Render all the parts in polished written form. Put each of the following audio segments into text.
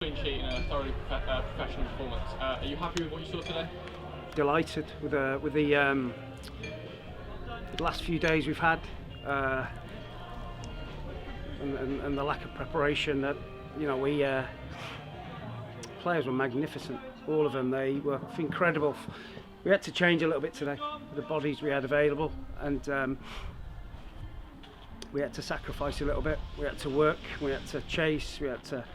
clean sheet and a thoroughly professional performance. Are you happy with what you saw today? Delighted with the last few days we've had, and the lack of preparation. That we players were magnificent, all of them. They were incredible. We had to change a little bit today, the bodies we had available, and we had to sacrifice a little bit. We had to work, we had to chase, we had to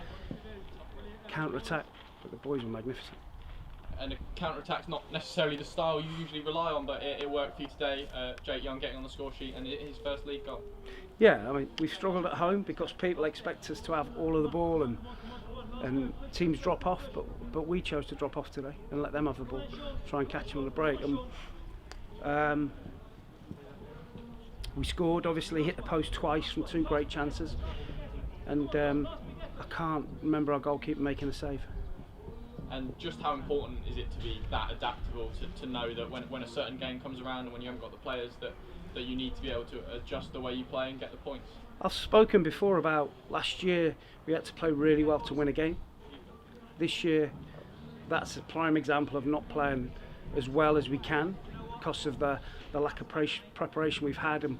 counter-attack, but the boys were magnificent. And a counter-attack's not necessarily the style you usually rely on, but it worked for you today. Jake Young getting on the score sheet and his first league goal. Yeah, I mean, we've struggled at home because people expect us to have all of the ball and teams drop off, but we chose to drop off today and let them have the ball, try and catch them on the break. And we scored, obviously hit the post twice from 2 great chances, and I can't remember our goalkeeper making a save. And just how important is it to be that adaptable, to know that when a certain game comes around and when you haven't got the players that you need to be able to adjust the way you play and get the points? I've spoken before about last year we had to play really well to win a game. This year that's a prime example of not playing as well as we can because of the lack of preparation we've had, and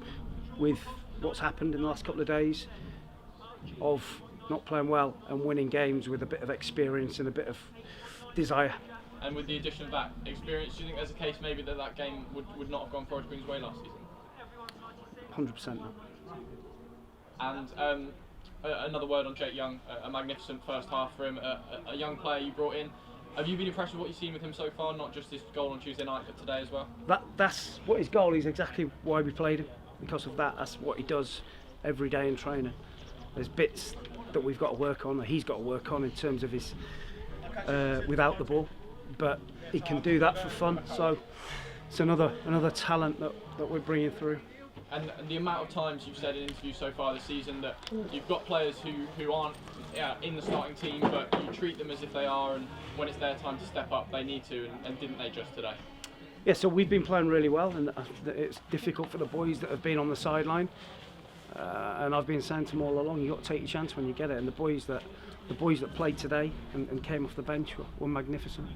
with what's happened in the last couple of days of not playing well and winning games with a bit of experience and a bit of desire. And with the addition of that experience, do you think there's a case maybe that game would not have gone Forest Green's way last season? 100% no. And another word on Jake Young, a magnificent first half for him, a young player you brought in. Have you been impressed with what you've seen with him so far, not just this goal on Tuesday night, but today as well? That's what his goal is, exactly why we played him, because of that. That's what he does every day in training. There's bits that we've got to work on, that he's got to work on in terms of his without the ball, but he can do that for fun, so it's another talent that we're bringing through. And the amount of times you've said in interviews so far this season that you've got players who aren't in the starting team, but you treat them as if they are, and when it's their time to step up they need to, and didn't they just today? Yeah, so we've been playing really well, and it's difficult for the boys that have been on the sideline, and I've been saying to them all along, you've got to take your chance when you get it, and the boys that played today and came off the bench were magnificent.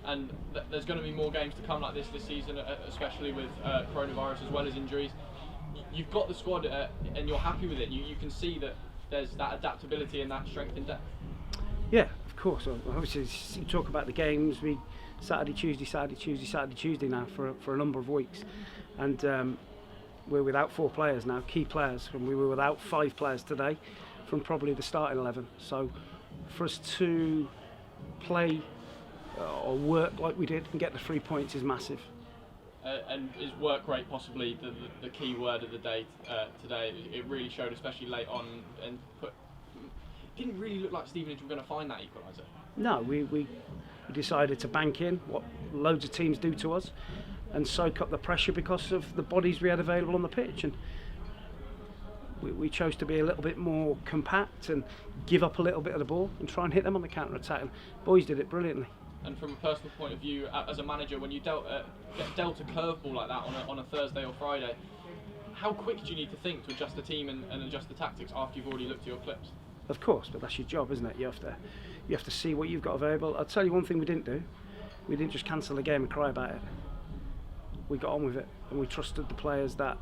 And there's going to be more games to come like this season, especially with coronavirus as well as injuries. You've got the squad and you're happy with it. You can see that there's that adaptability and that strength in depth. Yeah, of course. Obviously, you talk about the games. We Saturday, Tuesday now for a number of weeks, and we're without 4 players now, key players, and we were without 5 players today from probably the starting 11. So for us to play or work like we did and get the 3 points is massive. And is work rate possibly the key word of the day today? It really showed, especially late on, and it didn't really look like Stevenage were going to find that equaliser. No, we decided to bank in what loads of teams do to us and soak up the pressure because of the bodies we had available on the pitch, and we chose to be a little bit more compact and give up a little bit of the ball and try and hit them on the counter-attack, and boys did it brilliantly. And from a personal point of view, as a manager, when you get dealt a curveball like that on a Thursday or Friday, how quick do you need to think to adjust the team and adjust the tactics after you've already looked at your clips? Of course, but that's your job, isn't it? You have to see what you've got available. I'll tell you one thing we didn't do. We didn't just cancel the game and cry about it. We got on with it, and we trusted the players that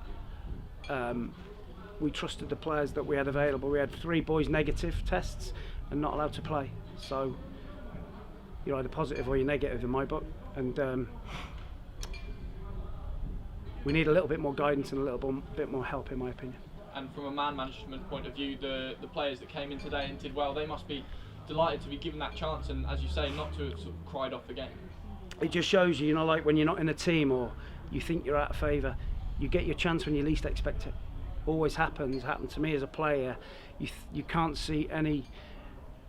we had available. We had 3 boys negative tests and not allowed to play. So you're either positive or you're negative in my book, and we need a little bit more guidance and a little bit more help, in my opinion. And from a man management point of view, the players that came in today and did well, they must be delighted to be given that chance, and as you say, not to have sort of cried off the game. It just shows you, like when you're not in a team or you think you're out of favour, you get your chance when you least expect it. Always happens. Happened to me as a player. You can't see any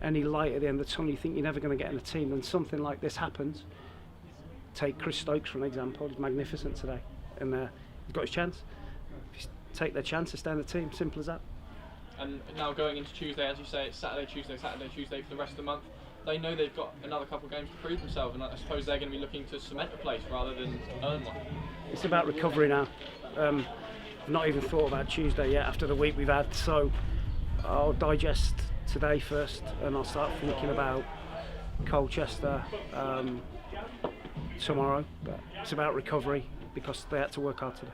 light at the end of the tunnel. You think you're never going to get in a team, and something like this happens. Take Chris Stokes for an example. He's magnificent today, and he's got his chance. If you take their chance to stay in the team, simple as that. And now going into Tuesday, as you say, it's Saturday, Tuesday for the rest of the month. They know they've got another couple of games to prove themselves, and I suppose they're going to be looking to cement a place rather than earn one. It's about recovery now. I've not even thought about Tuesday yet after the week we've had, so I'll digest today first, and I'll start thinking about Colchester tomorrow, but it's about recovery because they had to work hard today.